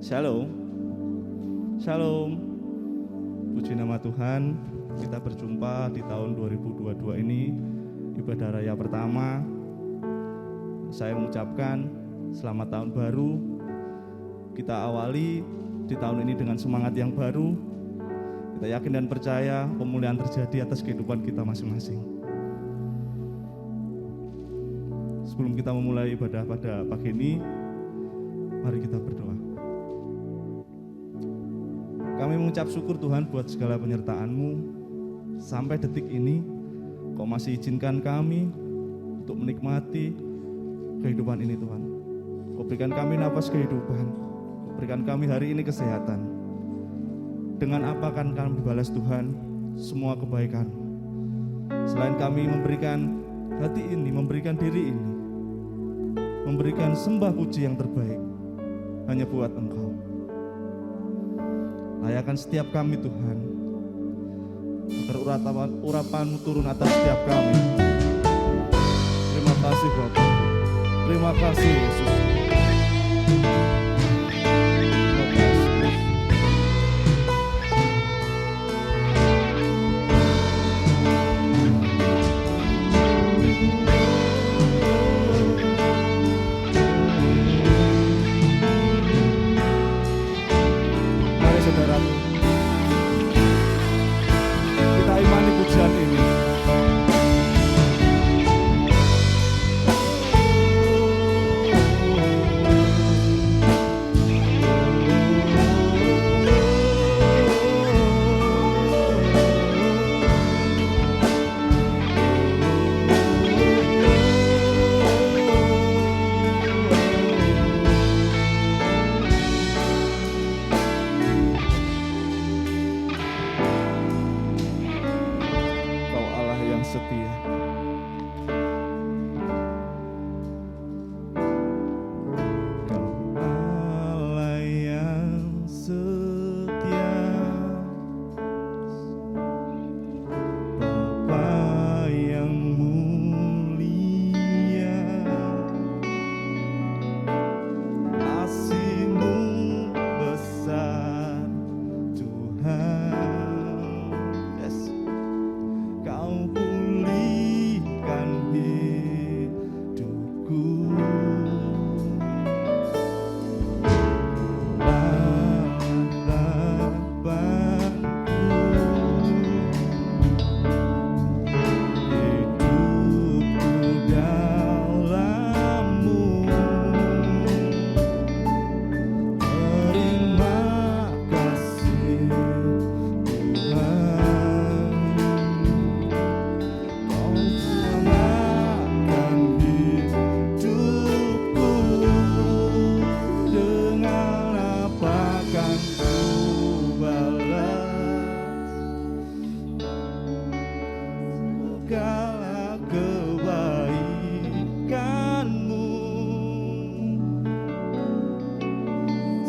Shalom. Shalom. Puji nama Tuhan, kita berjumpa di tahun 2022 ini, ibadah raya pertama. Saya mengucapkan selamat tahun baru. Kita awali di tahun ini dengan semangat yang baru. Kita yakin dan percaya pemulihan terjadi atas kehidupan kita masing-masing. Sebelum kita memulai ibadah pada pagi ini, mari kita berdoa. Kami mengucap syukur Tuhan buat segala penyertaan-Mu. Sampai detik ini, Kau masih izinkan kami untuk menikmati kehidupan ini Tuhan. Kau berikan kami nafas kehidupan. Kau berikan kami hari ini kesehatan. Dengan apa akan kami balas Tuhan semua kebaikan? Selain kami memberikan hati ini, memberikan diri ini, memberikan sembah puji yang terbaik hanya buat Engkau. Layakan setiap kami Tuhan, agar urapan-Mu turun atas setiap kami. Terima kasih Bapak, terima kasih Yesus.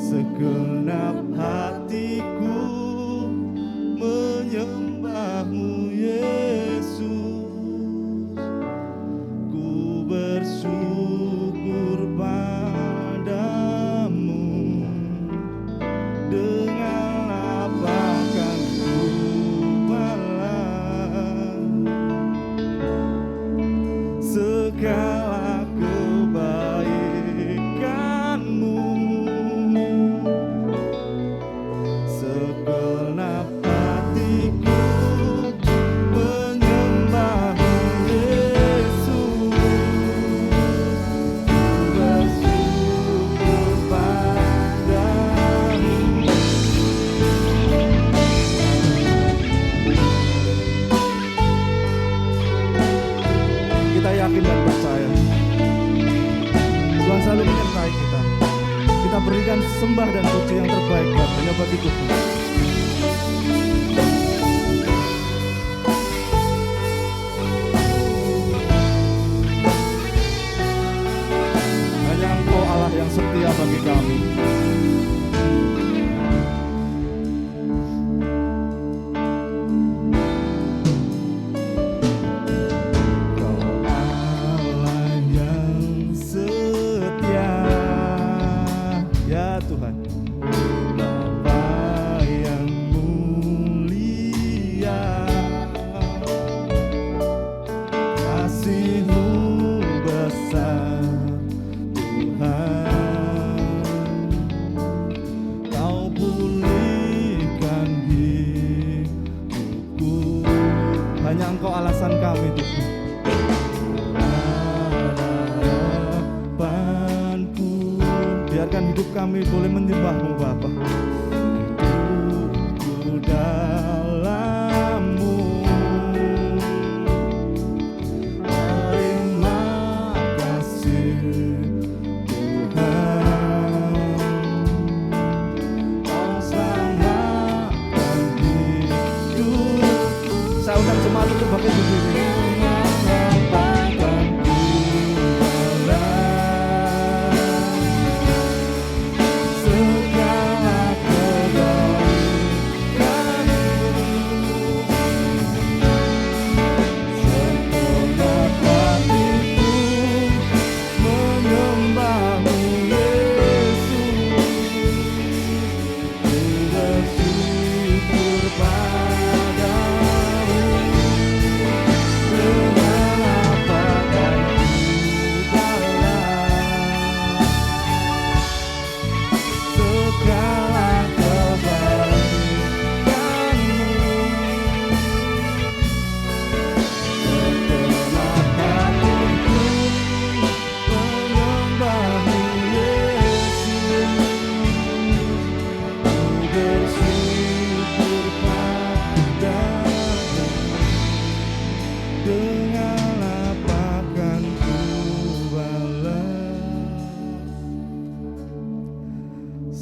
Segenap hatiku menyembah-Mu Yesus. Ku bersyukur padamu. Dengan apa akan ku balas segala kebaikan-Mu. Segenap hatiku menyembah-Mu Yesus. Bersyukur padamu. Kita yakin dan percaya Tuhan selalu menyertai kita. Kita berikan sembah dan puji yang terbaik hanya bagi Tuhan. Hanya Engkau Allah yang setia bagi kami. Kau Allah yang setia, ya Tuhan. hanya Engkau alasan kami Tuhan. Harapanku, biarkan hidup kami boleh menyembah-Mu Bapa. Hidupku dalam-Mu, terima kasih Tuhan. Kau selamatkan hidup. Saya undang jemaat untuk bangkit berdiri.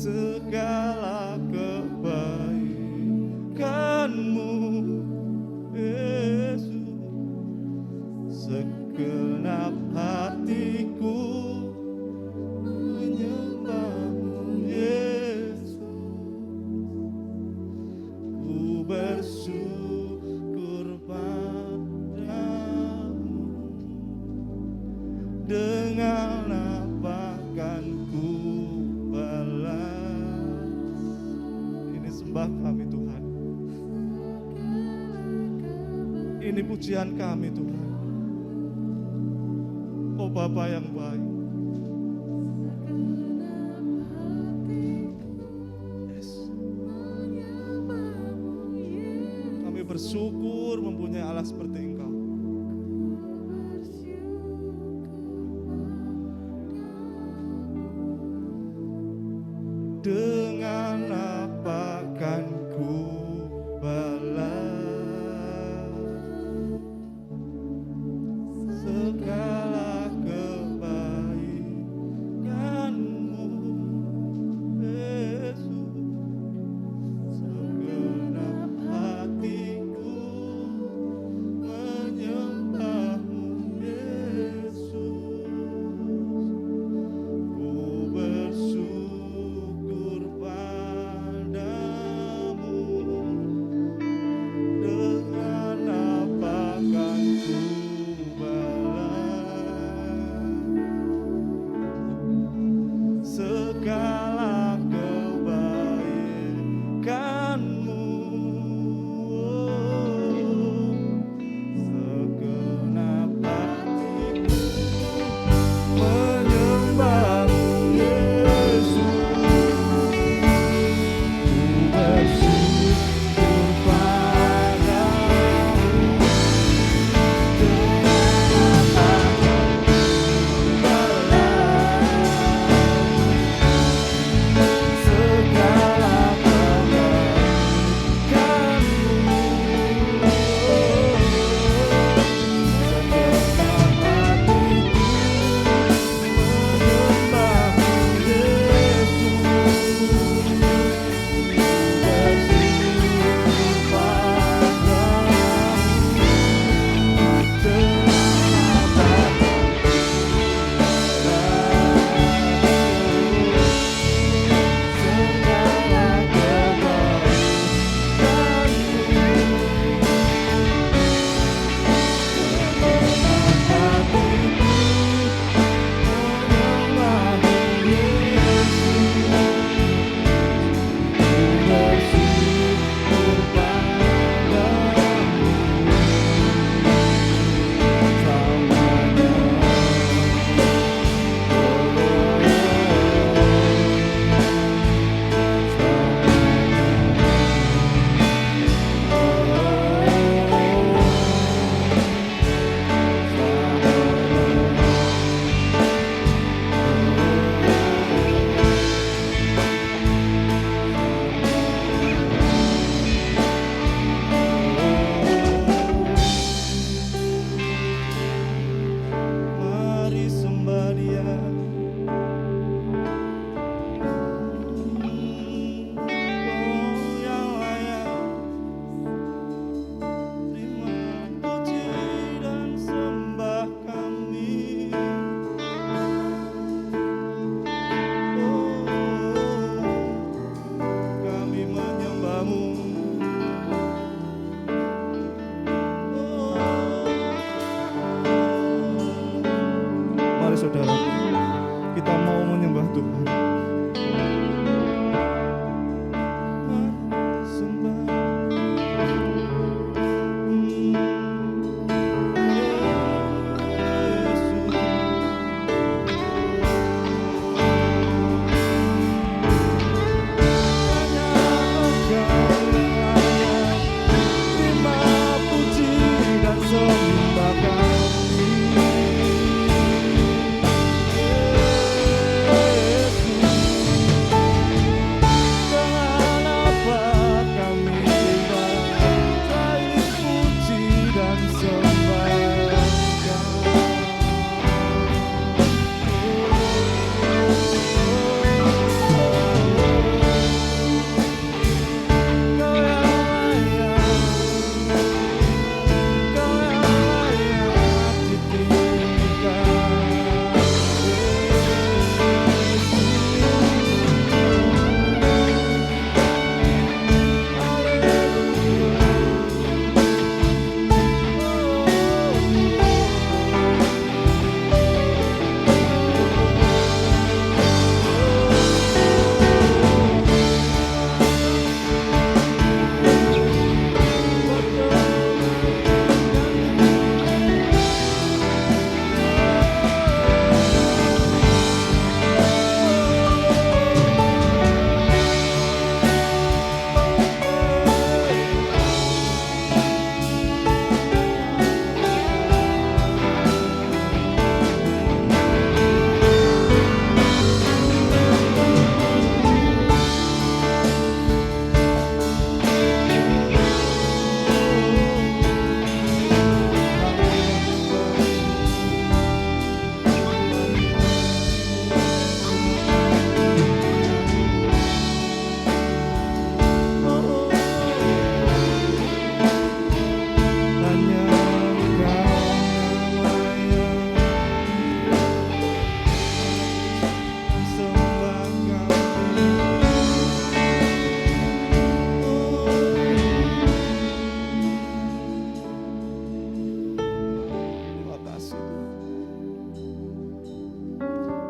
Segala kebaikan-Mu Yesus, segenap hatiku menyembah-Mu Yesus. Ku bersyukur padamu, dengan apa kan ku balas. Ini sembah kami Tuhan, ini pujian kami Tuhan. Oh Bapa yang baik, yes. Kami bersyukur mempunyai Allah seperti Engkau. Dengan apa kan ku balas segala kebaikan-Mu Yesus, segenap hatiku menyembah-Mu saudara, kita mau menyembah Tuhan.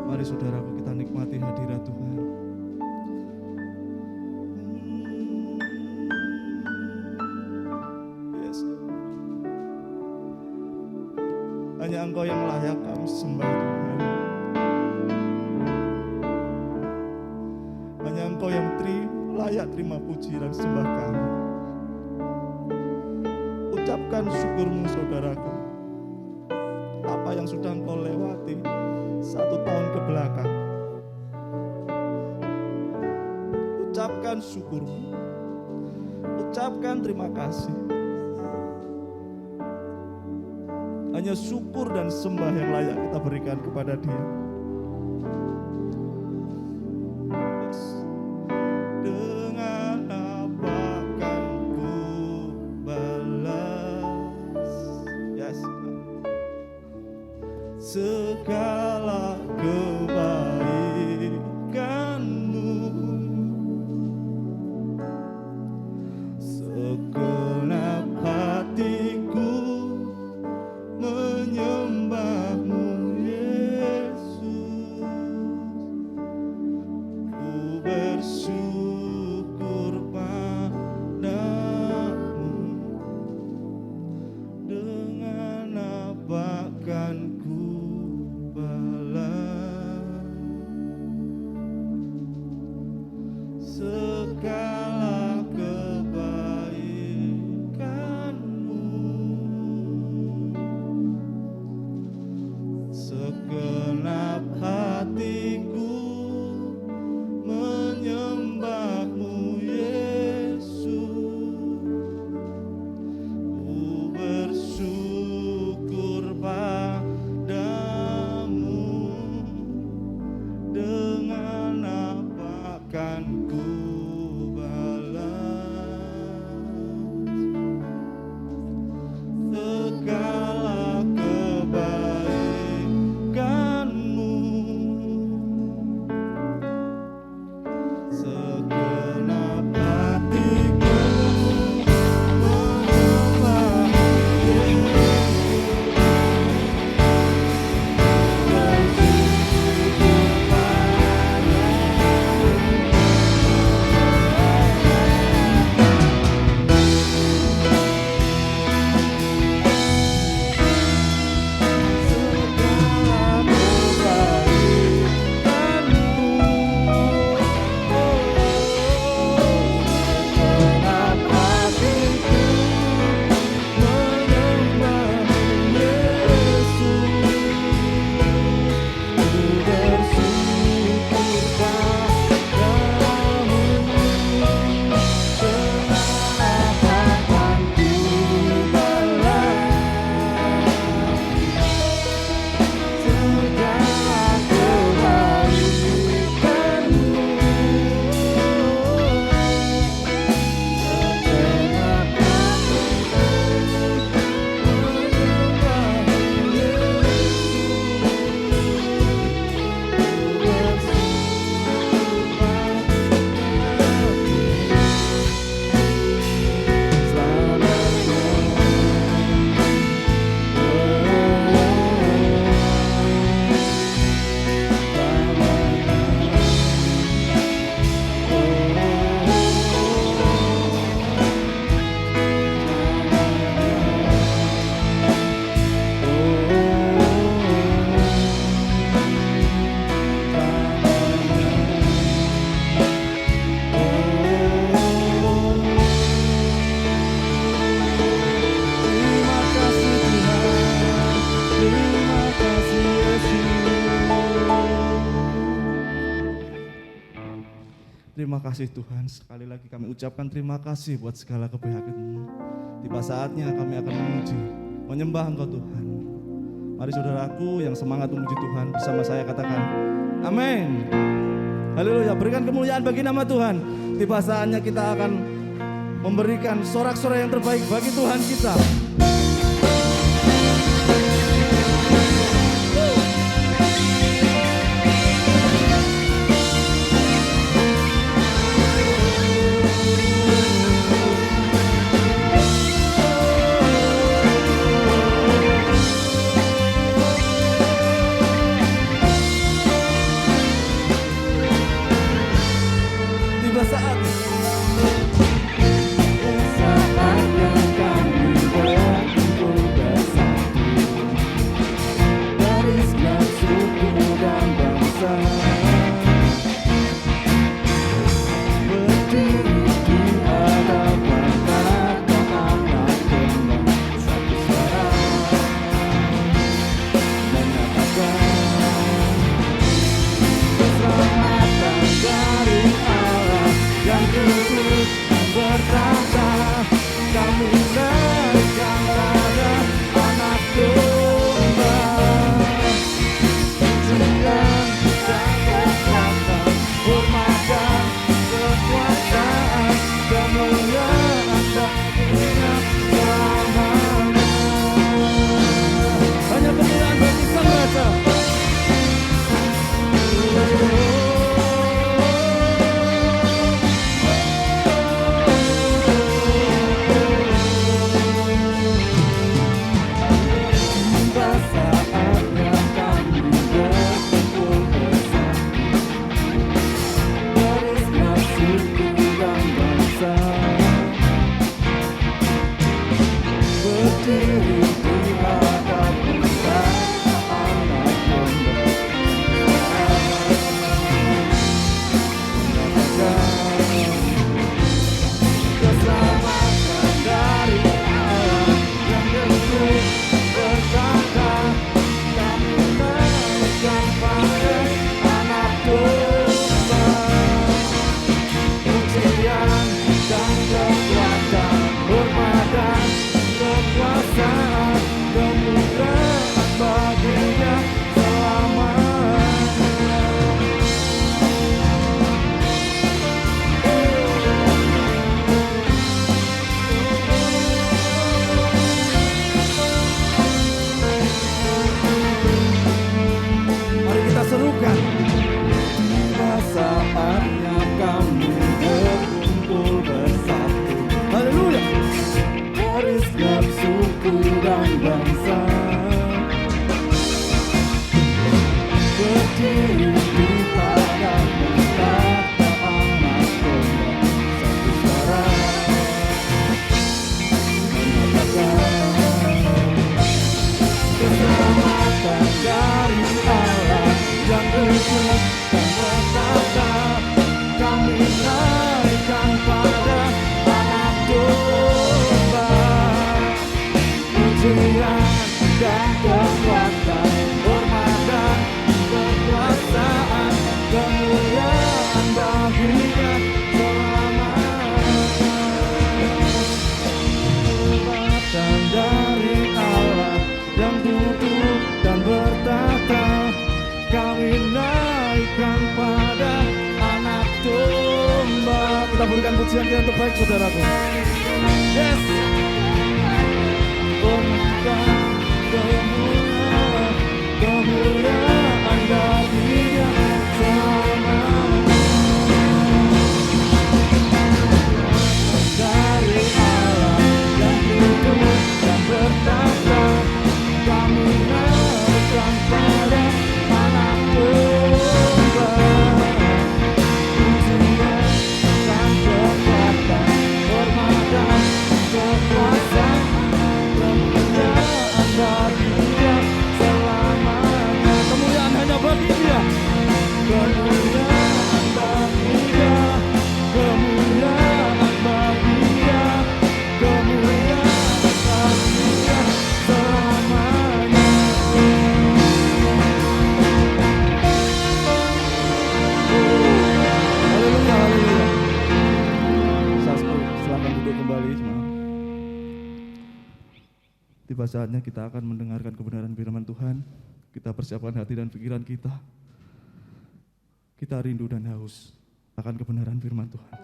Mari saudaraku, kita nikmati hadirat Tuhan. Yes. Hanya Engkau yang layak kami sembah Tuhan. Hanya Engkau yang layak terima puji dan sembah kami. Ucapkan syukurmu saudaraku. Apa yang sudah Engkau lewati 1 tahun ke belakang, ucapkan syukurmu, ucapkan terima kasih. Hanya syukur dan sembah yang layak kita berikan kepada Dia. Yes. Dengan apa kan ku balas, yes, segala kebaikan-Mu, segenap hatiku menyembah-Mu Yesus. Ku bersyukur padamu, dengan apa kan ku balas Terima kasih Tuhan, sekali lagi kami ucapkan terima kasih buat segala kebahagiaan-Mu. Tiba saatnya kami akan memuji, menyembah Engkau Tuhan. Mari saudaraku yang semangat memuji Tuhan bersama saya katakan, amin. Haleluya, berikan kemuliaan bagi nama Tuhan. Tiba saatnya kita akan memberikan sorak-sorai yang terbaik bagi Tuhan kita. Berikan pujian yang terbaik saudaraku. Yes. Kemuliaan baginya selamanya. Dari Allah yang hidup dan bertata, kami naikkan pada anak domba. Pujian dan kekuatan, hormat dan kekuatan. Tiba saatnya kita akan mendengarkan kebenaran firman Tuhan. Kita persiapkan hati dan pikiran kita. Kita rindu dan haus akan kebenaran firman Tuhan.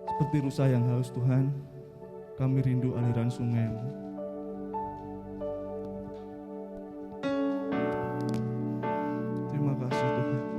Seperti rusa yang haus Tuhan, kami rindu aliran sungai-Mu. Terima kasih Tuhan.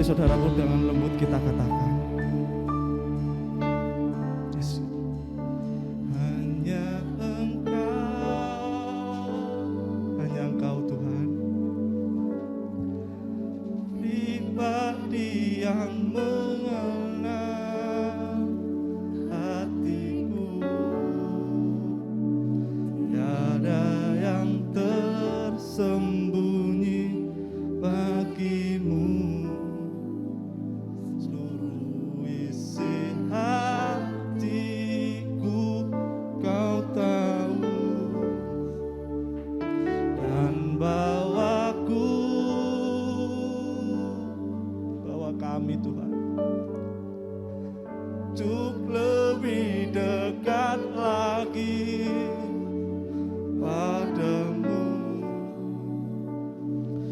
saudaraku dengan lembut kita katakan, Yesus, hanya Engkau Tuhan, pribadi yang mengenal hatiku, tiada yang tersembunyi bagimu, seluruh isi hatiku kau tahu, dan bawa kami Tuhan untuk lebih dekat lagi padamu,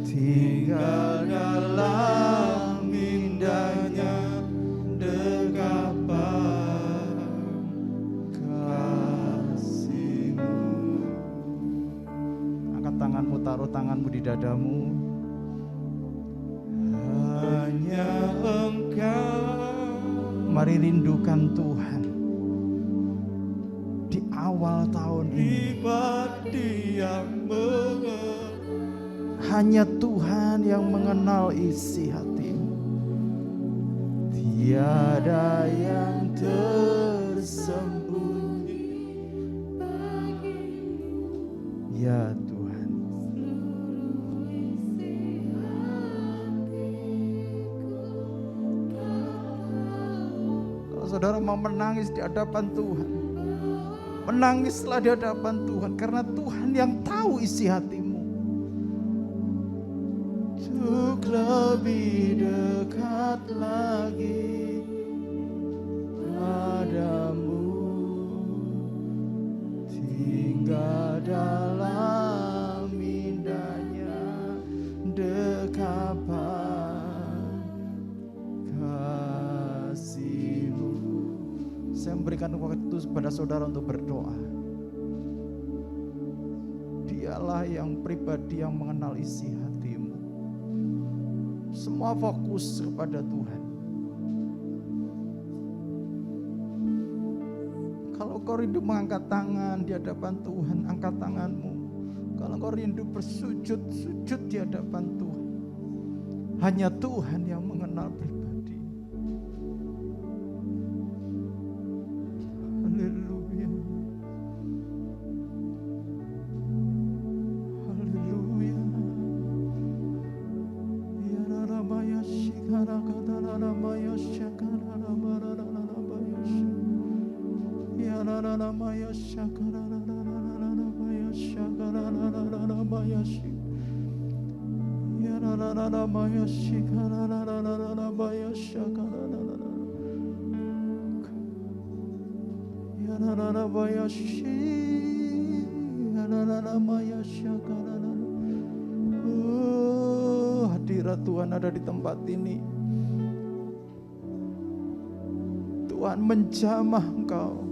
tinggal dalam indahnya dekapan kasih-Mu. Angkat tanganmu, taruh tanganmu di dadamu. Hanya Engkau. Mari rindukan Tuhan di awal tahun ini. Pribadi yang Hanya Tuhan yang mengenal isi hatimu. Tiada yang tersembunyi. Ya Tuhan. Kalau saudara mau menangis di hadapan Tuhan, menangislah di hadapan Tuhan, karena Tuhan yang tahu isi hatimu. Untuk lebih dekat lagi padamu, tinggal dalam indahnya dekapan kasih-Mu. Saya memberikan waktu kepada saudara untuk berdoa. Dialah yang pribadi yang mengenal isi hatimu. Semua fokus kepada Tuhan. Kalau kau rindu mengangkat tangan di hadapan Tuhan, angkat tanganmu. Kalau kau rindu bersujud, sujud di hadapan Tuhan. Hanya Tuhan yang mengenal pribadi. Haleluya. Haleluya. Ya Rabaya Shikara Kadara Rabaya Shakara Rabara Rabaya Ya Rabaya Shakara Rabaya Shakara Rabaya Ya Rabaya Shikara Rabaya Shakara Ya Rabaya Rabaya Shakara. Hadirat Tuhan ada di tempat ini. Tuhan menjamah engkau.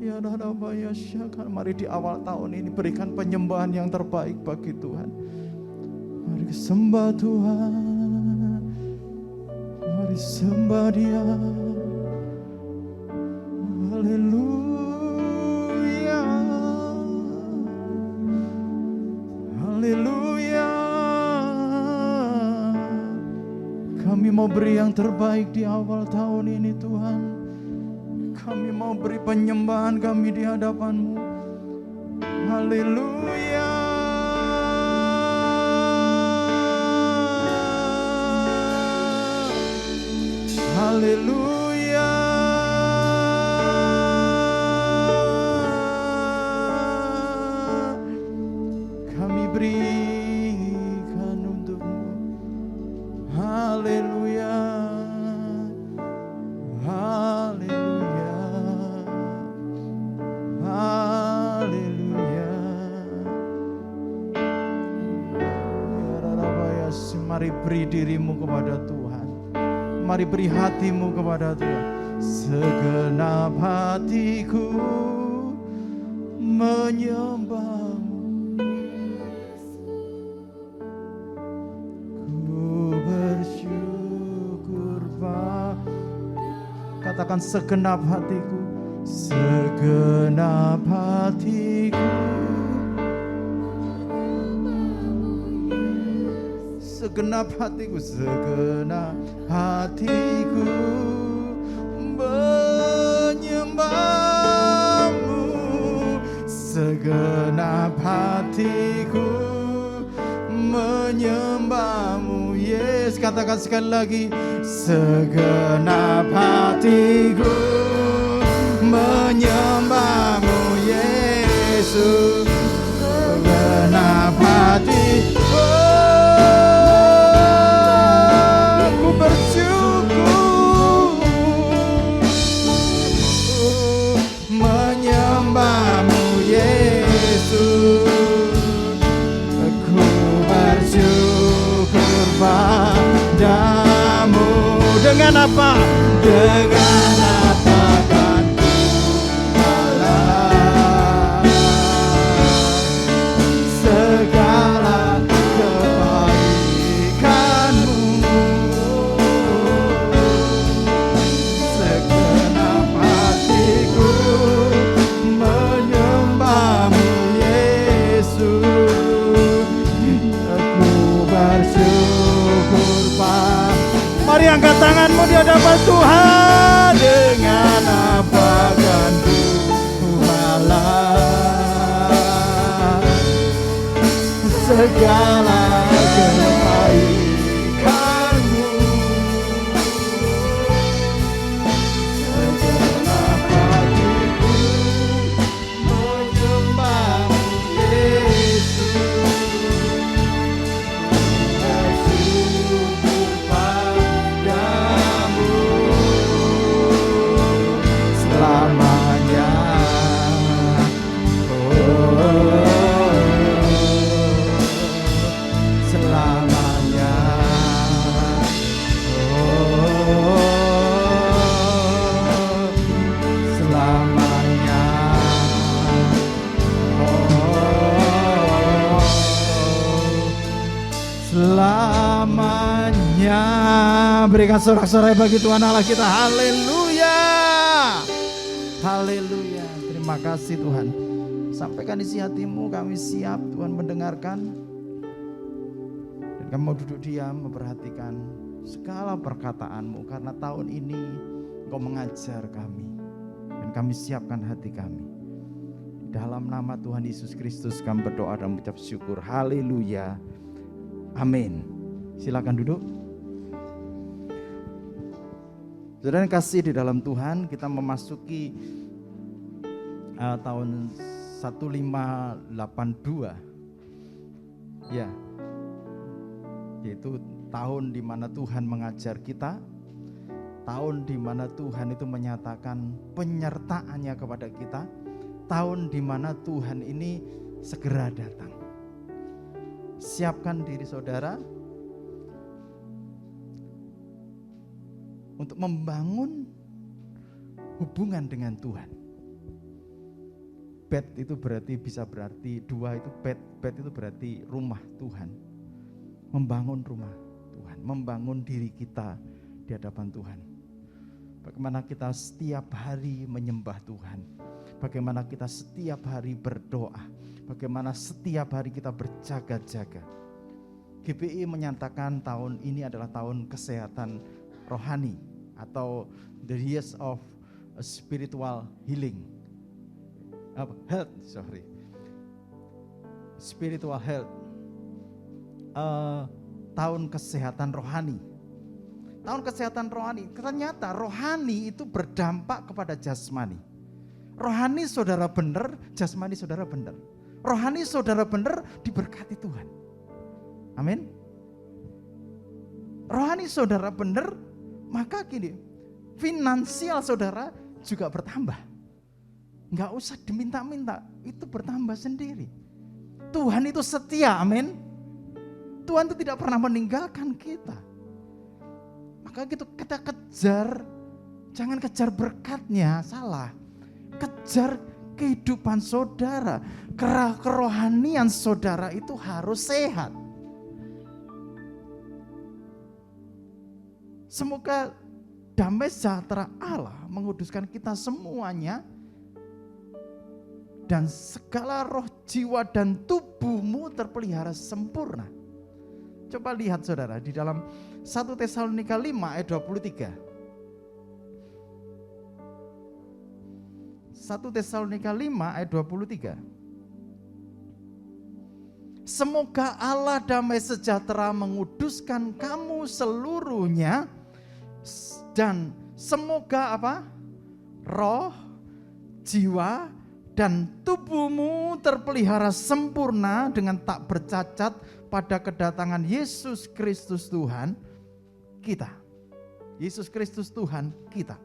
Ya Rabaya Shakara. Mari di awal tahun ini berikan penyembahan yang terbaik bagi Tuhan. Mari sembah Tuhan. Mari sembah Dia. Haleluya. Haleluya. Kami mau beri yang terbaik di awal tahun ini Tuhan. Kami mau beri penyembahan kami di hadapan-Mu. Haleluya. Haleluya. Kami berikan untuk-Mu. Haleluya. Haleluya. Haleluya. Ya Rabaya, mari beri dirimu kepada Tuhan. Mari beri hatimu kepada Tuhan. Segenap hatiku menyembah-Mu. Ku bersyukur katakan segenap hatiku, segenap hatiku, segenap hatiku, segenap hatiku menyembahmu, segenap hatiku menyembahmu. Yes, katakan sekali lagi, segenap hatiku menyembahmu Yesus, segenap hatiku aku bersyukur menyembahmu Yesus, aku bersyukur padamu. Dengan apa? Dengan apa kan ku balas segala kebaikanmu, segenap hatiku menyembahmu Yesus, aku bersyukur padamu. Mari angkat tanganmu di hadapan Tuhan. Dengan apa kan ku balas segala kebaikanmu, segenap hatiku menyembahmu Yesus, bersyukur padamu selamanya. Selamanya, selamanya, selamanya. Berikan sorak-sorai bagi Tuhan Allah kita. Haleluya, haleluya. Terima kasih Tuhan. Sampaikan isi hatimu, kami siap Tuhan mendengarkan. Dan kamu mau duduk diam memperhatikan segala perkataanmu, karena tahun ini Engkau mengajar kami. Dan kami siapkan hati kami. Dalam nama Tuhan Yesus Kristus kami berdoa dan mengucap syukur. Haleluya, amin. Silakan duduk. Saudara yang kasih di dalam Tuhan, kita memasuki tahun 1582, ya, yaitu tahun di mana Tuhan mengajar kita, tahun di mana Tuhan itu menyatakan penyertaannya kepada kita, tahun di mana Tuhan ini segera datang. Siapkan diri saudara untuk membangun hubungan dengan Tuhan. Bed itu berarti bisa berarti dua, itu bed itu berarti rumah Tuhan. Membangun rumah Tuhan, membangun diri kita di hadapan Tuhan. Bagaimana kita setiap hari menyembah Tuhan, bagaimana kita setiap hari berdoa, bagaimana setiap hari kita berjaga-jaga. GPI menyatakan tahun ini adalah tahun kesehatan rohani atau the years of spiritual healing. Spiritual health, tahun kesehatan rohani. Tahun kesehatan rohani, ternyata rohani itu berdampak kepada jasmani. Rohani saudara benar, jasmani saudara benar. Rohani saudara benar, diberkati Tuhan. Amin. Rohani saudara benar, maka gini, finansial saudara juga bertambah. Enggak usah diminta-minta, itu bertambah sendiri. Tuhan itu setia, amin. Tuhan itu tidak pernah meninggalkan kita. Maka gitu kita kejar, jangan kejar berkatnya, salah. Kejar kehidupan saudara, kerohanian saudara itu harus sehat. Semoga damai sejahtera Allah menguduskan kita semuanya, dan segala roh, jiwa, dan tubuhmu terpelihara sempurna. Coba lihat saudara di dalam 1 Tesalonika 5 ayat 23. 1 Tesalonika 5 ayat 23. Semoga Allah damai sejahtera menguduskan kamu seluruhnya, dan semoga apa? Roh, jiwa, dan tubuhmu terpelihara sempurna dengan tak bercacat pada kedatangan Yesus Kristus Tuhan kita. Yesus Kristus Tuhan kita.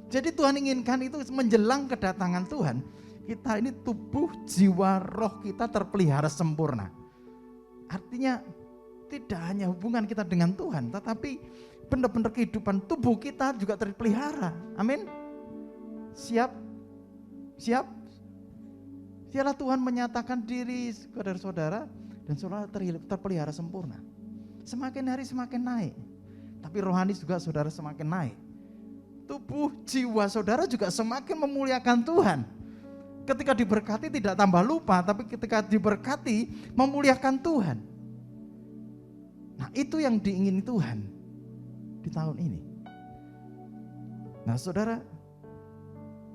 Jadi Tuhan inginkan itu menjelang kedatangan Tuhan, kita ini tubuh, jiwa, roh kita terpelihara sempurna. Artinya tidak hanya hubungan kita dengan Tuhan, tetapi benar-benar kehidupan tubuh kita juga terpelihara. Amin. Siap? Siap? Sialah Tuhan menyatakan diri kepada saudara, dan saudara terpelihara sempurna. Semakin hari semakin naik, tapi rohani juga saudara semakin naik. Tubuh, jiwa saudara juga semakin memuliakan Tuhan. Ketika diberkati tidak tambah lupa, tapi ketika diberkati memuliakan Tuhan. Nah, itu yang diingini Tuhan di tahun ini. Nah, saudara,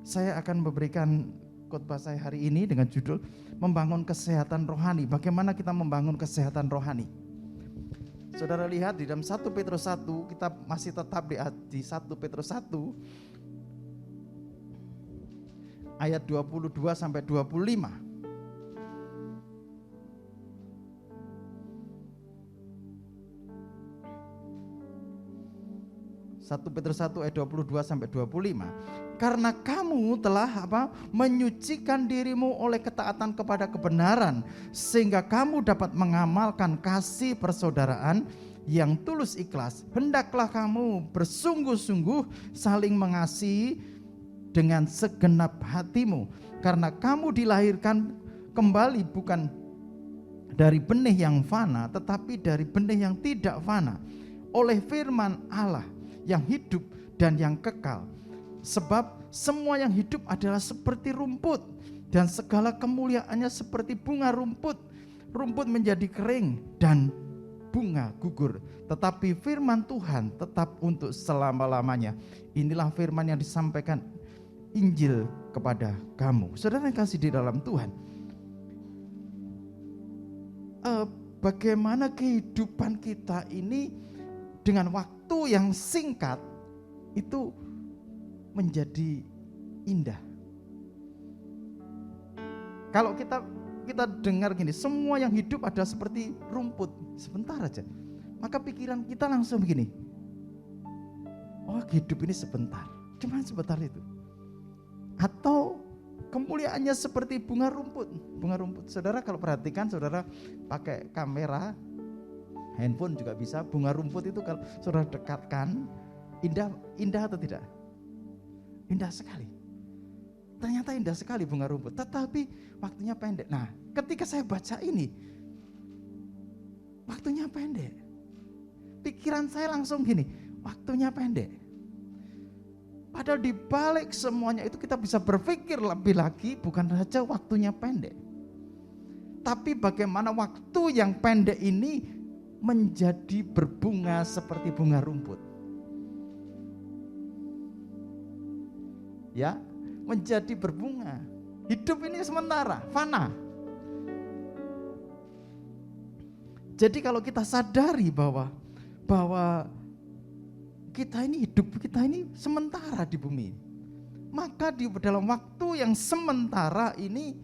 saya akan memberikan khotbah saya hari ini dengan judul Membangun Kesehatan Rohani. Bagaimana kita membangun kesehatan rohani? Saudara lihat di dalam 1 Petrus 1, kita masih tetap di 1 Petrus 1 ayat 22 sampai 25. 1 Petrus 1 ayat 22 sampai 25. Karena kamu telah menyucikan dirimu oleh ketaatan kepada kebenaran, sehingga kamu dapat mengamalkan kasih persaudaraan yang tulus ikhlas. Hendaklah kamu bersungguh-sungguh saling mengasihi dengan segenap hatimu, karena kamu dilahirkan kembali bukan dari benih yang fana, tetapi dari benih yang tidak fana, oleh firman Allah yang hidup dan yang kekal. Sebab semua yang hidup adalah seperti rumput, dan segala kemuliaannya seperti bunga rumput. Rumput menjadi kering dan bunga gugur, tetapi firman Tuhan tetap untuk selama-lamanya. Inilah firman yang disampaikan Injil kepada kamu. Saudara yang kasih di dalam Tuhan, bagaimana kehidupan kita ini dengan waktu yang singkat itu menjadi indah. Kalau kita dengar gini, semua yang hidup adalah seperti rumput, sebentar aja, maka pikiran kita langsung begini, oh hidup ini sebentar, cuma sebentar itu. Atau kemuliaannya seperti bunga rumput. Bunga rumput, saudara kalau perhatikan, saudara pakai kamera handphone juga bisa. Bunga rumput itu kalau saudara dekatkan, indah atau tidak? Indah sekali. Ternyata indah sekali bunga rumput, tetapi waktunya pendek. Nah, ketika saya baca ini, waktunya pendek. Pikiran saya langsung gini, waktunya pendek. Padahal di balik semuanya itu kita bisa berpikir lebih lagi, bukan saja waktunya pendek, tapi bagaimana waktu yang pendek ini menjadi berbunga seperti bunga rumput. Ya, menjadi berbunga. Hidup ini sementara, fana. Jadi kalau kita sadari bahwa kita ini hidup kita ini sementara di bumi, maka di dalam waktu yang sementara ini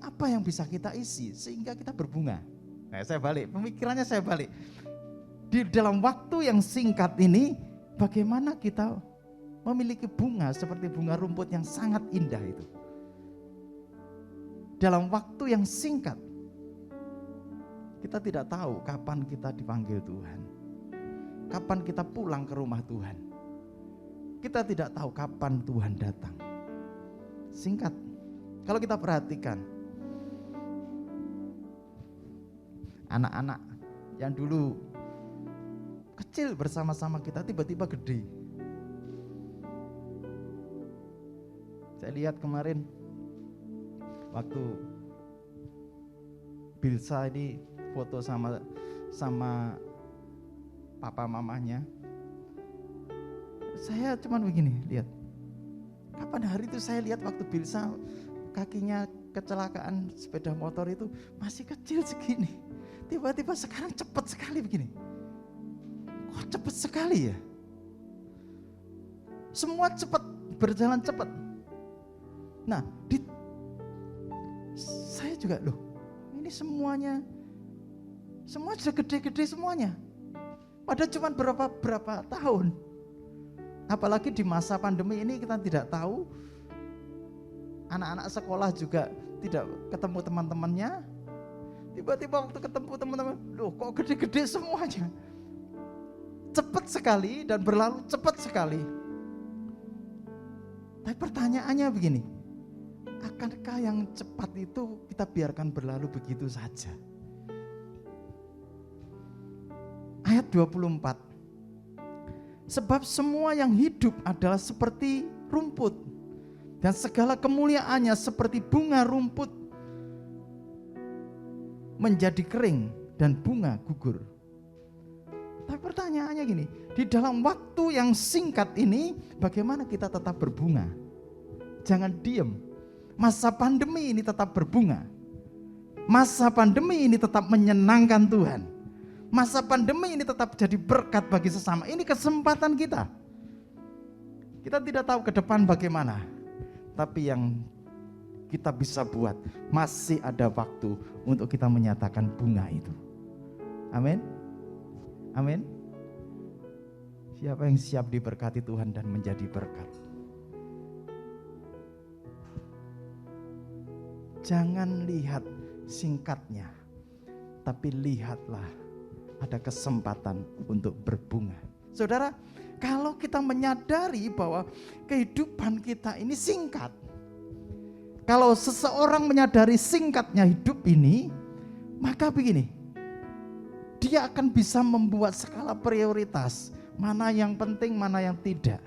apa yang bisa kita isi sehingga kita berbunga. Nah, saya balik, pemikirannya saya balik. Di dalam waktu yang singkat ini, bagaimana kita memiliki bunga seperti bunga rumput yang sangat indah itu. Dalam waktu yang singkat, kita tidak tahu kapan kita dipanggil Tuhan, kapan kita pulang ke rumah Tuhan. Kita tidak tahu kapan Tuhan datang. Singkat. Kalau kita perhatikan, anak-anak yang dulu kecil bersama-sama kita tiba-tiba gede. Saya lihat kemarin waktu Bilsa ini foto sama papa mamanya. Saya cuman begini, lihat. Kapan hari itu saya lihat waktu Bilsa kakinya kecelakaan sepeda motor itu masih kecil segini. Tiba-tiba sekarang cepat sekali begini. Kok cepat sekali ya? Semua cepat, berjalan cepat. Nah, saya juga loh, ini semuanya semua sudah gede-gede semuanya. Padahal cuma berapa tahun. Apalagi di masa pandemi ini kita tidak tahu, anak-anak sekolah juga tidak ketemu teman-temannya. Tiba-tiba waktu ketemu teman-teman, loh kok gede-gede semuanya. Cepat sekali dan berlalu cepat sekali. Tapi pertanyaannya begini, akankah yang cepat itu kita biarkan berlalu begitu saja? Ayat 24. Sebab semua yang hidup adalah seperti rumput, dan segala kemuliaannya seperti bunga rumput menjadi kering dan bunga gugur. Tapi pertanyaannya gini, di dalam waktu yang singkat ini bagaimana kita tetap berbunga? Jangan diam. Masa pandemi ini tetap berbunga. Masa pandemi ini tetap menyenangkan Tuhan. Masa pandemi ini tetap jadi berkat bagi sesama. Ini kesempatan kita. Kita tidak tahu ke depan bagaimana. Tapi yang kita bisa buat, masih ada waktu untuk kita menyatakan bunga itu. Amin. Amin. Siapa yang siap diberkati Tuhan dan menjadi berkat? Jangan lihat singkatnya, tapi lihatlah ada kesempatan untuk berbunga. Saudara, kalau kita menyadari bahwa kehidupan kita ini singkat, kalau seseorang menyadari singkatnya hidup ini, maka begini, dia akan bisa membuat skala prioritas, mana yang penting, mana yang tidak.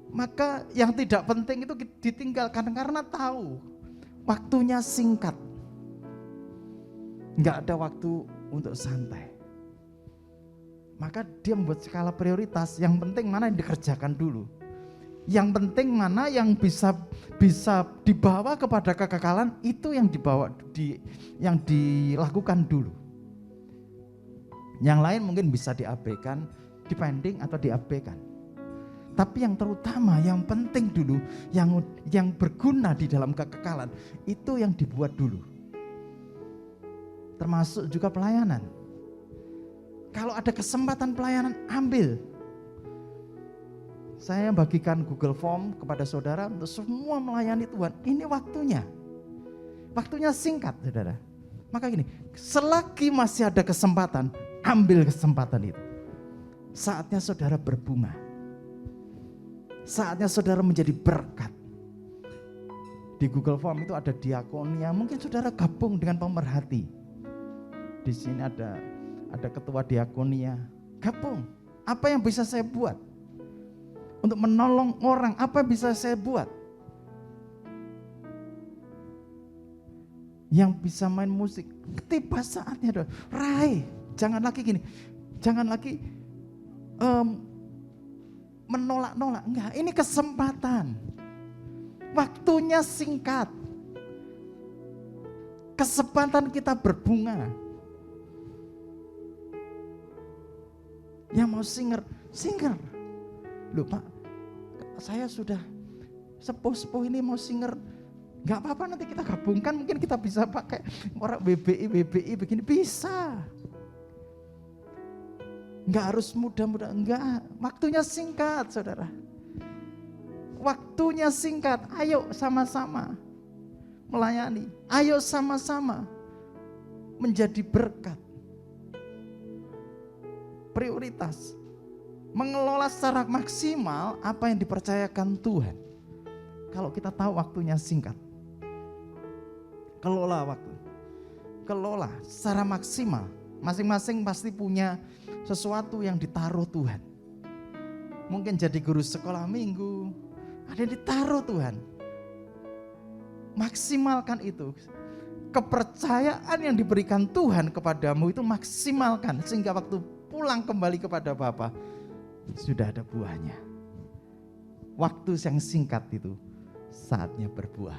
Maka yang tidak penting itu ditinggalkan karena tahu waktunya singkat. Enggak ada waktu untuk santai. Maka dia membuat skala prioritas, yang penting mana yang dikerjakan dulu. Yang penting mana yang bisa dibawa kepada kekekalan, itu yang yang dilakukan dulu. Yang lain mungkin bisa diabaikan, dipending atau diabaikan. Tapi yang terutama, yang penting dulu, yang berguna di dalam kekekalan, itu yang dibuat dulu. Termasuk juga pelayanan. Kalau ada kesempatan pelayanan, ambil. Saya bagikan Google Form kepada saudara untuk semua melayani Tuhan. Ini waktunya. Waktunya singkat, saudara. Maka gini, selagi masih ada kesempatan, ambil kesempatan itu. Saatnya saudara berbunga. Saatnya saudara menjadi berkat. Di Google Form itu ada diakonia, mungkin saudara gabung dengan pemerhati. Di sini ada ketua diakonia, gabung. Apa yang bisa saya buat untuk menolong orang? Apa yang bisa saya buat? Yang bisa main musik, tiba saatnya dong. Raih, jangan lagi gini, jangan lagi menolak-nolak. Enggak, ini kesempatan. Waktunya singkat. Kesempatan kita berbunga. Yang mau singer. Loh Pak, saya sudah sepuh-sepuh ini mau singer. Gak apa-apa, nanti kita gabungkan, mungkin kita bisa pakai orang WBI begini, bisa. Gak harus muda-muda, enggak. Waktunya singkat, saudara. Waktunya singkat, ayo sama-sama melayani. Ayo sama-sama menjadi berkat. Prioritas. Mengelola secara maksimal apa yang dipercayakan Tuhan. Kalau kita tahu waktunya singkat. Kelola waktu. Kelola secara maksimal. Masing-masing pasti punya sesuatu yang ditaruh Tuhan. mungkin jadi guru sekolah minggu, ada yang ditaruh Tuhan. Maksimalkan itu. Kepercayaan yang diberikan Tuhan kepadamu itu maksimalkan, sehingga waktu pulang kembali kepada Bapa sudah ada buahnya. Waktu yang singkat itu saatnya berbuah.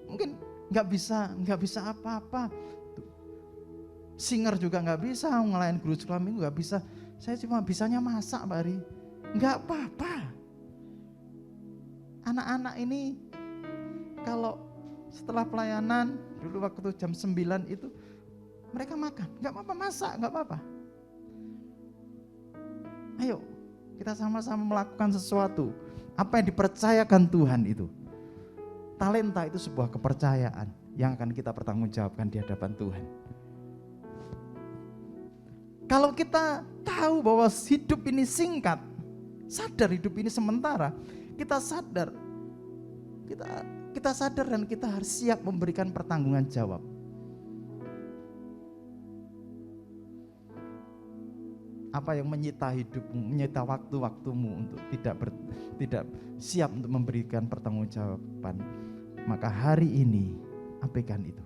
Mungkin nggak bisa apa-apa. Singer juga nggak bisa, ngelayan guru sekolah minggu nggak bisa. Saya cuma bisanya masak, Mbak Ri. Nggak apa-apa. Anak-anak ini kalau setelah pelayanan dulu waktu jam 9 itu mereka makan, nggak apa-apa, masak, nggak apa-apa. Ayo kita sama-sama melakukan sesuatu. Apa yang dipercayakan Tuhan itu. Talenta itu sebuah kepercayaan yang akan kita pertanggungjawabkan di hadapan Tuhan. Kalau kita tahu bahwa hidup ini singkat, sadar hidup ini sementara, kita sadar dan kita harus siap memberikan pertanggungan jawab. Apa yang menyita hidupmu, menyita waktu-waktumu untuk tidak siap untuk memberikan pertanggungjawaban, maka hari ini abaikan itu,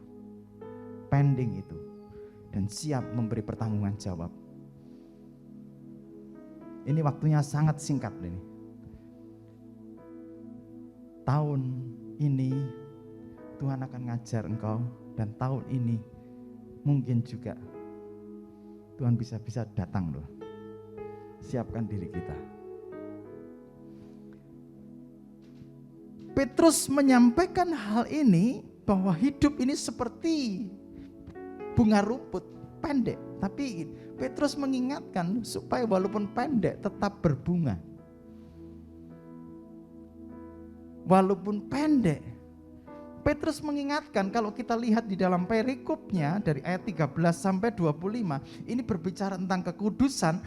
pending itu, dan siap memberi pertanggungan jawab. Ini waktunya sangat singkat ini. Tahun ini Tuhan akan ngajar engkau, dan tahun ini mungkin juga Tuhan bisa datang loh. Siapkan diri kita. Petrus menyampaikan hal ini, bahwa hidup ini seperti bunga rumput pendek, tapi Petrus mengingatkan supaya walaupun pendek tetap berbunga. Walaupun pendek, Petrus mengingatkan, kalau kita lihat di dalam perikopnya dari ayat 13 sampai 25, ini berbicara tentang kekudusan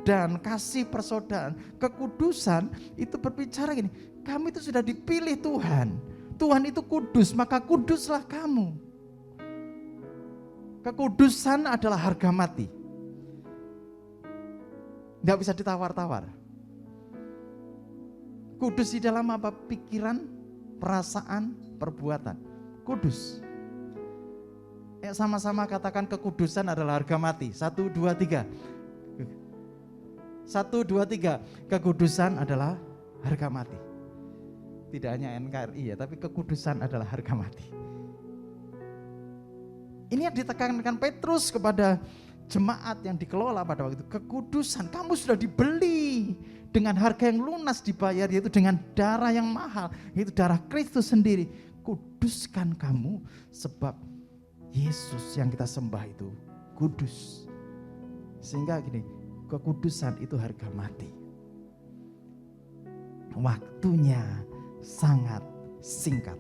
dan kasih persaudaraan. Kekudusan itu berbicara gini, kamu itu sudah dipilih Tuhan. Tuhan itu kudus, maka kuduslah kamu. Kekudusan adalah harga mati. Tidak bisa ditawar-tawar. Kudus di dalam apa? Pikiran, perasaan, perbuatan. Kudus. Sama-sama katakan kekudusan adalah harga mati. 1, 2, 3. 1, 2, 3. Kekudusan adalah harga mati. Tidak hanya NKRI ya, tapi kekudusan adalah harga mati. Ini yang ditekankan Petrus kepada jemaat yang dikelola pada waktu itu. Kekudusan, kamu sudah dibeli dengan harga yang lunas dibayar, yaitu dengan darah yang mahal, yaitu darah Kristus sendiri. Kuduskan kamu, sebab Yesus yang kita sembah itu kudus. Sehingga gini, kekudusan itu harga mati. Waktunya sangat singkat.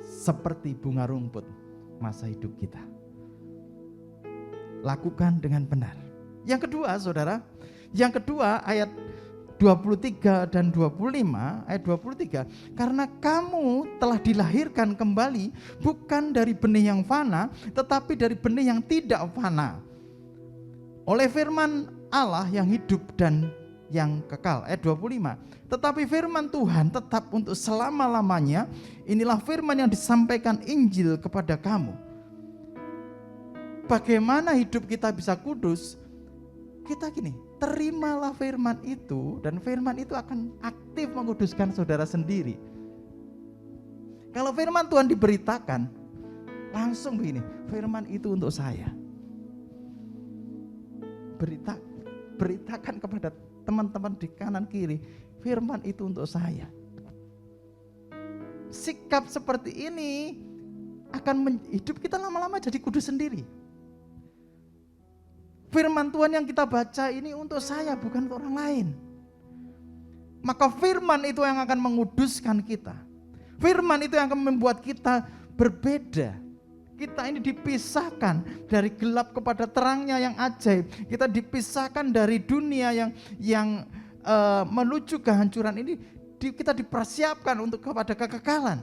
Seperti bunga rumput masa hidup kita. Lakukan dengan benar. Yang kedua, saudara, ayat 23 dan 25, ayat 23, karena kamu telah dilahirkan kembali bukan dari benih yang fana, tetapi dari benih yang tidak fana, oleh firman Allah yang hidup dan yang kekal. Ayat 25, tetapi firman Tuhan tetap untuk selama-lamanya. Inilah firman yang disampaikan Injil kepada kamu. Bagaimana hidup kita bisa kudus? Kita gini, terimalah firman itu, dan firman itu akan aktif menguduskan saudara sendiri. Kalau firman Tuhan diberitakan, langsung begini, firman itu untuk saya. Beritakan kepada teman-teman di kanan kiri, firman itu untuk saya. Sikap seperti ini akan hidup kita lama-lama jadi kudus sendiri. Firman Tuhan yang kita baca ini untuk saya, bukan untuk orang lain. Maka firman itu yang akan menguduskan kita. Firman itu yang akan membuat kita berbeda. Kita ini dipisahkan dari gelap kepada terangnya yang ajaib. Kita dipisahkan dari dunia yang menuju kehancuran ini. Kita dipersiapkan untuk kepada kekekalan.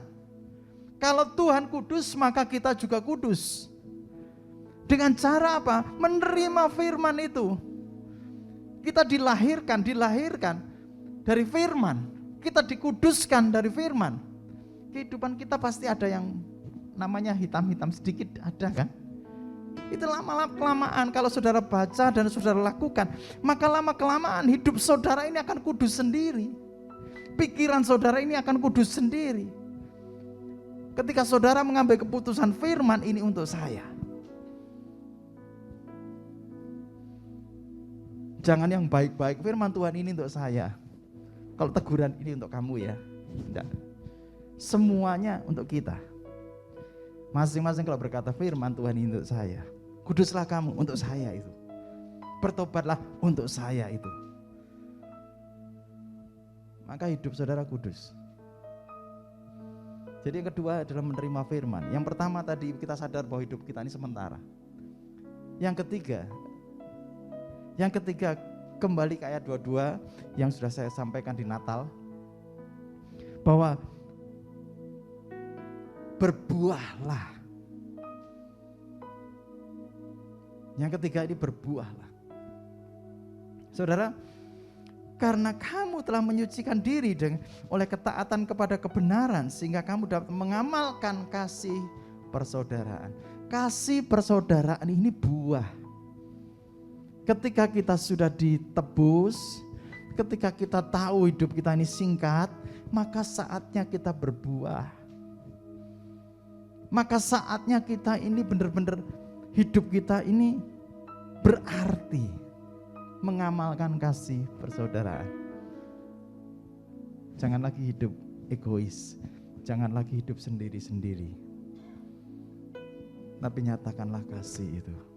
Kalau Tuhan kudus, maka kita juga kudus. Dengan cara apa? Menerima firman itu. Kita dilahirkan dari firman. Kita dikuduskan dari firman. Kehidupan kita pasti ada yang namanya hitam-hitam sedikit, ada kan? Itu lama-kelamaan kalau saudara baca dan saudara lakukan, maka lama-kelamaan hidup saudara ini akan kudus sendiri. Pikiran saudara ini akan kudus sendiri. Ketika saudara mengambil keputusan firman ini untuk saya. Jangan yang baik-baik, firman Tuhan ini untuk saya. Kalau teguran ini untuk kamu ya. Tidak. Semuanya untuk kita. Masing-masing kalau berkata firman Tuhan ini untuk saya. Kuduslah kamu untuk saya itu. Bertobatlah untuk saya itu. Maka hidup saudara kudus. Jadi yang kedua adalah menerima firman. Yang pertama tadi kita sadar bahwa hidup kita ini sementara. Yang ketiga kembali ke ayat 22 yang sudah saya sampaikan di Natal. Bahwa berbuahlah. Yang ketiga ini berbuahlah. Saudara, karena kamu telah menyucikan diri oleh ketaatan kepada kebenaran, sehingga kamu dapat mengamalkan kasih persaudaraan. Kasih persaudaraan ini buah. Ketika kita sudah ditebus, ketika kita tahu hidup kita ini singkat, maka saatnya kita berbuah. Maka saatnya kita ini benar-benar hidup kita ini berarti mengamalkan kasih persaudaraan. Jangan lagi hidup egois, jangan lagi hidup sendiri-sendiri. Tapi nyatakanlah kasih itu.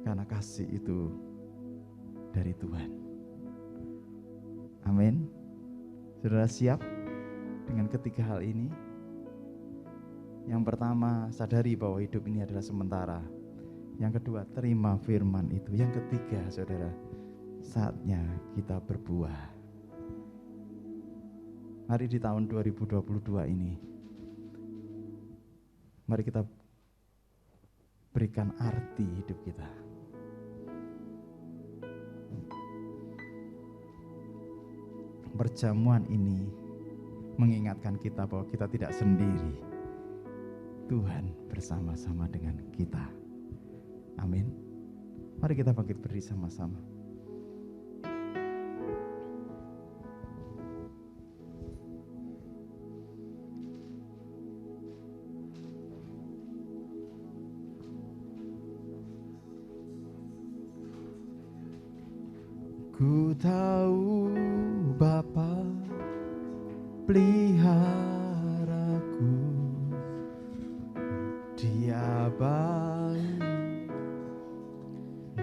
Karena kasih itu dari Tuhan. Amin. Saudara siap dengan ketiga hal ini? Yang pertama, sadari bahwa hidup ini adalah sementara. Yang kedua, terima firman itu. Yang ketiga, saudara, saatnya kita berbuah. Mari di tahun 2022 ini, mari kita berikan arti hidup kita. Perjamuan ini mengingatkan kita bahwa kita tidak sendiri. Tuhan bersama-sama dengan kita. Amin. Mari kita bangkit berdiri sama-sama. Ku tahu Bapa peliharaku, Dia baik,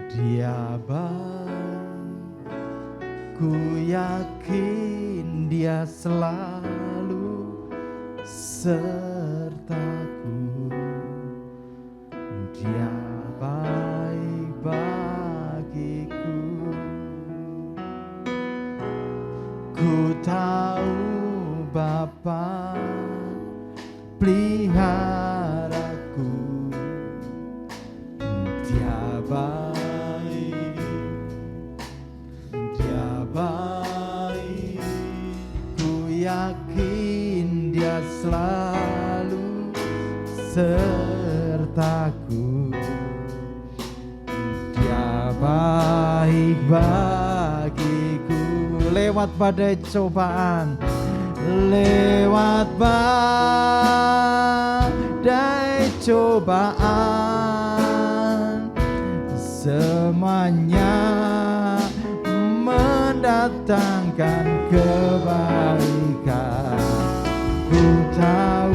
Dia baik. Ku yakin Dia selalu sertaku. Dia baik bagiku. Ku tahu Bapa peliharaku, Dia baik, Dia baik. Ku yakin Dia selalu sertaku. Dia baik bagiku. Lewat badai cobaan, lewat badai cobaan, semuanya mendatangkan kebaikan. Ku tahu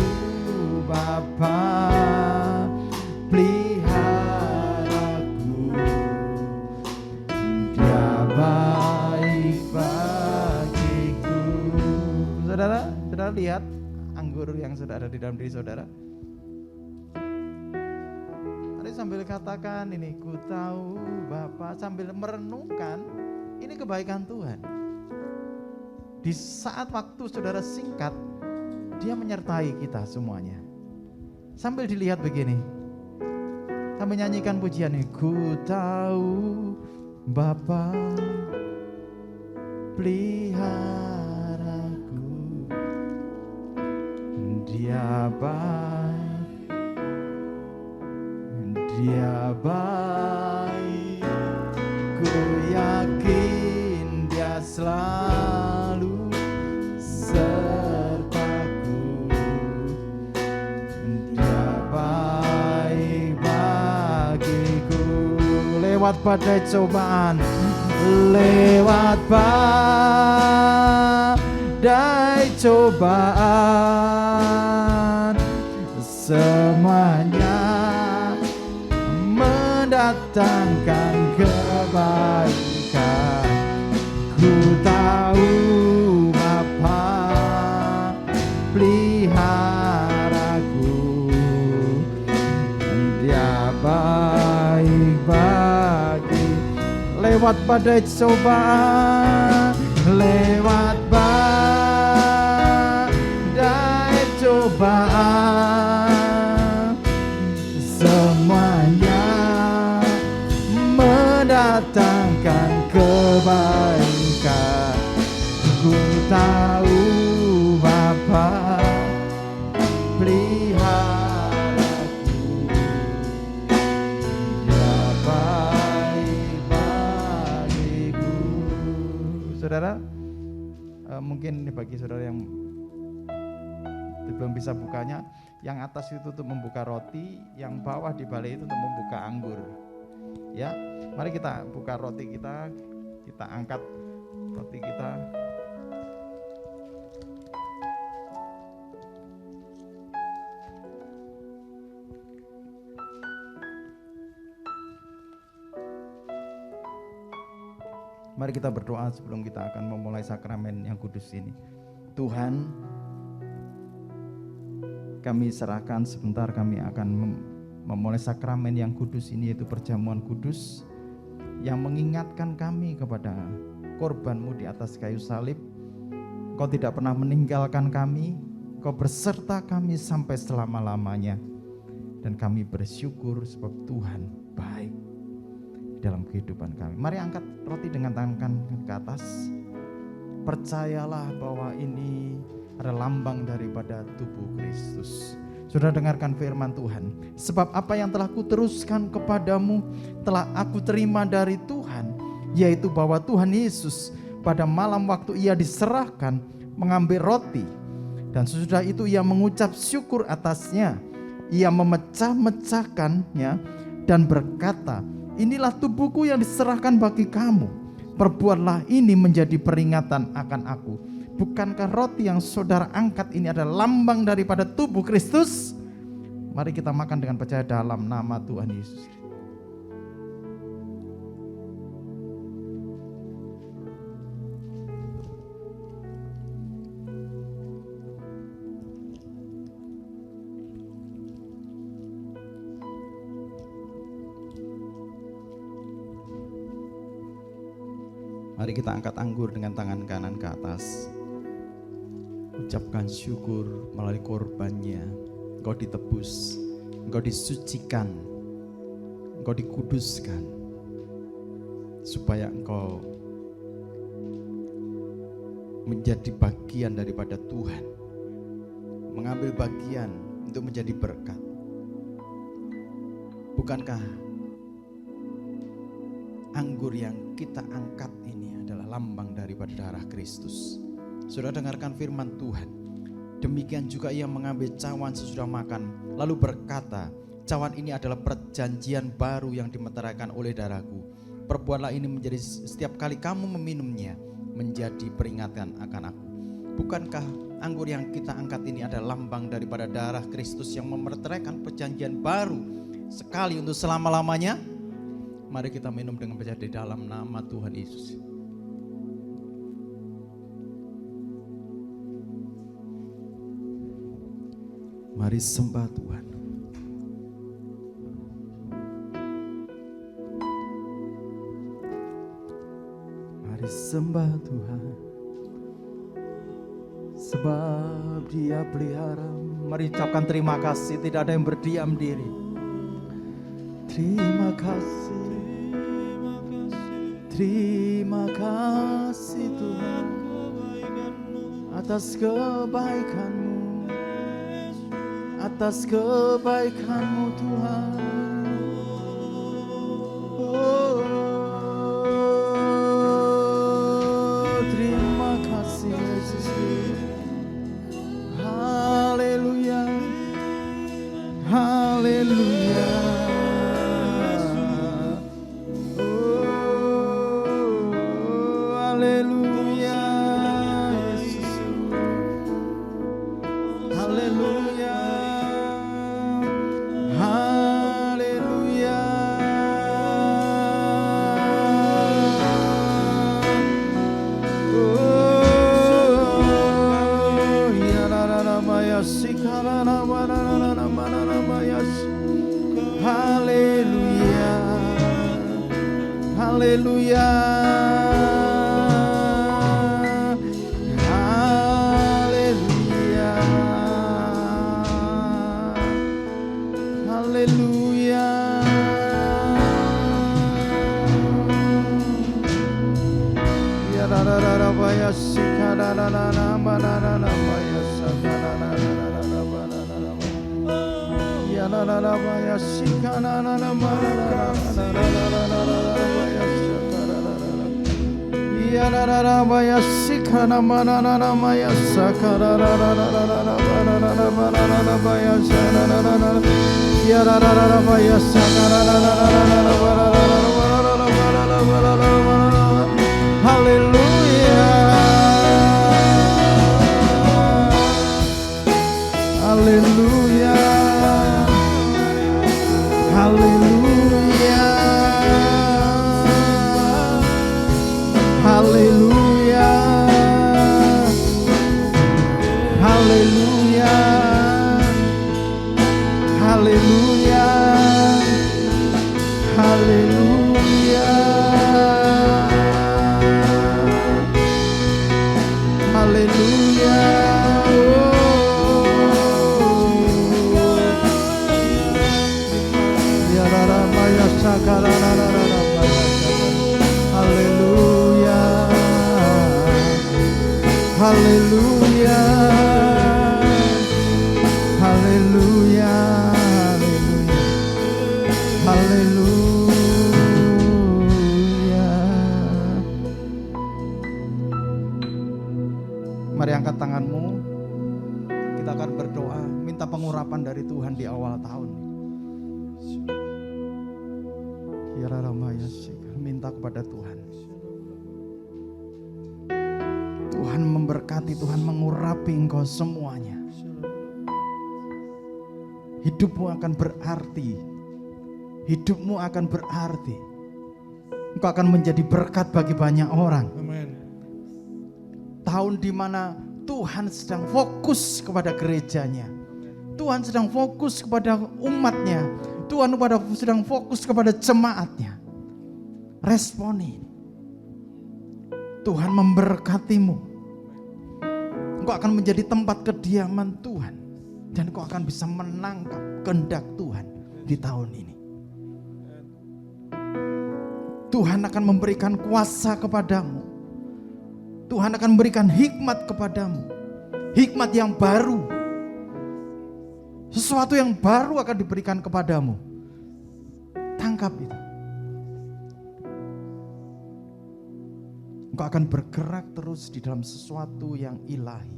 Bapa peliharaku, Dia baik bagiku. Saudara lihat anggur yang sudah ada di dalam diri saudara. Mari sambil katakan ini, ku tahu Bapa, sambil merenungkan ini kebaikan Tuhan. Di saat waktu saudara singkat, Dia menyertai kita semuanya. Sambil dilihat begini, Kami nyanyikan pujian ini. Ku tahu Bapa peliharaku, Dia baik, Dia baik. Ku yakin Dia selalu sertaku. Dia baik bagiku. Lewat badai cobaan, lewat badai cobaan, semuanya mendatangkan kebaikan. Ku tahu Bapa peliharaku, Dia baik bagi. Lewat badai cobaan, lewat badai cobaan, semuanya mendatangkan kebaikan. Ku tahu Bapa peliharaku, Dia baik bagiku. Saudara, mungkin bagi saudara yang belum bisa bukanya, yang atas itu untuk membuka roti, yang bawah di balik itu untuk membuka anggur. Ya, mari kita buka roti kita angkat roti kita. Mari kita berdoa sebelum kita akan memulai sakramen yang kudus ini. Tuhan, kami serahkan sebentar, kami akan memulai sakramen yang kudus ini, yaitu perjamuan kudus yang mengingatkan kami kepada korban-Mu di atas kayu salib. Kau tidak pernah meninggalkan kami, Kau berserta kami sampai selama-lamanya. Dan kami bersyukur sebab Tuhan baik dalam kehidupan kami. Mari angkat roti dengan tangan ke atas. Percayalah bahwa ini adalah lambang daripada tubuh Kristus. Sudah dengarkan firman Tuhan. Sebab apa yang telah kuteruskan kepadamu telah aku terima dari Tuhan, yaitu bahwa Tuhan Yesus pada malam waktu Ia diserahkan mengambil roti, dan sesudah itu Ia mengucap syukur atasnya. Ia memecah-mecahkannya dan berkata, inilah tubuhku yang diserahkan bagi kamu. Perbuatlah ini menjadi peringatan akan aku. Bukankah roti yang saudara angkat ini adalah lambang daripada tubuh Kristus? Mari kita makan dengan percaya dalam nama Tuhan Yesus. Mari kita angkat anggur dengan tangan kanan ke atas. Ucapkan syukur melalui korbannya. Engkau ditebus, engkau disucikan, engkau dikuduskan, supaya engkau menjadi bagian daripada Tuhan, mengambil bagian untuk menjadi berkat. Bukankah anggur yang kita angkat ini adalah lambang daripada darah Kristus? Sudah dengarkan firman Tuhan. Demikian juga Ia mengambil cawan sesudah makan, lalu berkata, cawan ini adalah perjanjian baru yang dimeteraikan oleh darahku. Perbuatlah ini menjadi setiap kali kamu meminumnya, menjadi peringatan akan aku. Bukankah anggur yang kita angkat ini adalah lambang daripada darah Kristus yang memeteraikan perjanjian baru sekali untuk selama-lamanya? Mari kita minum dengan percaya di dalam nama Tuhan Yesus. Mari sembah Tuhan. Mari sembah Tuhan. Sebab Dia pelihara. Mari ucapkan terima kasih. Tidak ada yang berdiam diri. Terima kasih. Terima kasih Tuhan atas kebaikan-Mu, atas kebaikan-Mu Tuhan. Oh, terima kasih Yesus. Haleluya, haleluya. Haleluya, haleluya, haleluya. Ya la la la la baya sika la la la la la la la baya saka la la la la la la la. Ya la la la baya sika la la la la la la. Ya la la la baya sika na ma na na na maya saka la la la la la la la la la la baya saka la la la. Ya la la la baya saka la la la la la la la. Haleluya, haleluya, haleluya, haleluya, haleluya, haleluya, haleluya, haleluya. Ya la maya sakala la la la maya. Haleluya, haleluya, haleluya, haleluya. Mari angkat tanganmu. Kita akan berdoa, minta pengurapan dari Tuhan di awal tahun. Minta kepada Tuhan. Tuhan memberkati, Tuhan mengurapi engkau semuanya. Hidupmu akan berarti. Hidupmu akan berarti. Engkau akan menjadi berkat bagi banyak orang. Amin. Tahun di mana Tuhan sedang fokus kepada gerejanya. Tuhan sedang fokus kepada umatnya. Tuhan sedang fokus kepada jemaatnya. Responi. Tuhan memberkatimu. Engkau akan menjadi tempat kediaman Tuhan. Dan engkau akan bisa menangkap kehendak Tuhan di tahun ini. Tuhan akan memberikan kuasa kepadamu. Tuhan akan memberikan hikmat kepadamu. Hikmat yang baru. Sesuatu yang baru akan diberikan kepadamu. Tangkap itu. Engkau akan bergerak terus di dalam sesuatu yang ilahi.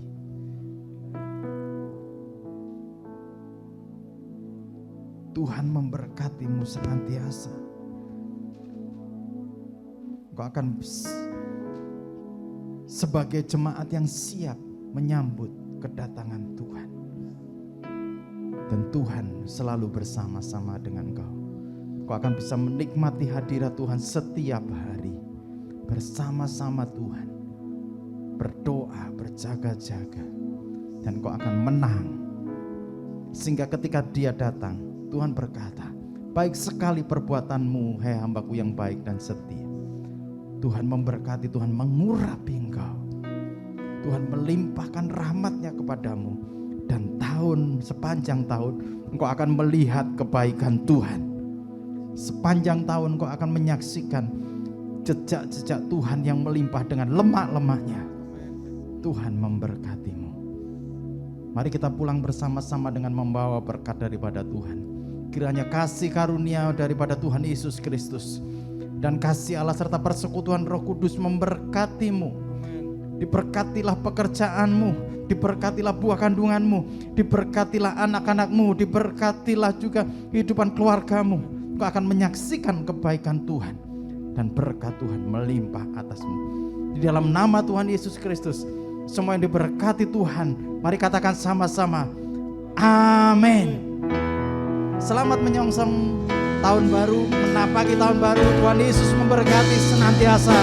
Tuhan memberkatimu senantiasa. Engkau akan sebagai jemaat yang siap menyambut kedatangan Tuhan. Dan Tuhan selalu bersama-sama dengan engkau. Engkau akan bisa menikmati hadirat Tuhan setiap hari. Bersama-sama Tuhan, berdoa, berjaga-jaga, dan kau akan menang. Sehingga ketika Dia datang, Tuhan berkata, baik sekali perbuatanmu, hai hambaku yang baik dan setia. Tuhan memberkati, Tuhan mengurapi engkau. Tuhan melimpahkan rahmat-Nya kepadamu. Dan sepanjang tahun, engkau akan melihat kebaikan Tuhan. Sepanjang tahun kau akan menyaksikan jejak-jejak Tuhan yang melimpah dengan lemak-lemaknya. Tuhan memberkatimu. Mari kita pulang bersama-sama dengan membawa berkat daripada Tuhan. Kiranya kasih karunia daripada Tuhan Yesus Kristus dan kasih Allah serta persekutuan Roh Kudus memberkatimu. Diberkatilah pekerjaanmu, diberkatilah buah kandunganmu, diberkatilah anak-anakmu, diberkatilah juga kehidupan keluargamu. Kau akan menyaksikan kebaikan Tuhan dan berkat Tuhan melimpah atasmu. Di dalam nama Tuhan Yesus Kristus, semua yang diberkati Tuhan, mari katakan sama-sama, amin. Selamat menyongsong tahun baru, menapaki tahun baru. Tuhan Yesus memberkati senantiasa.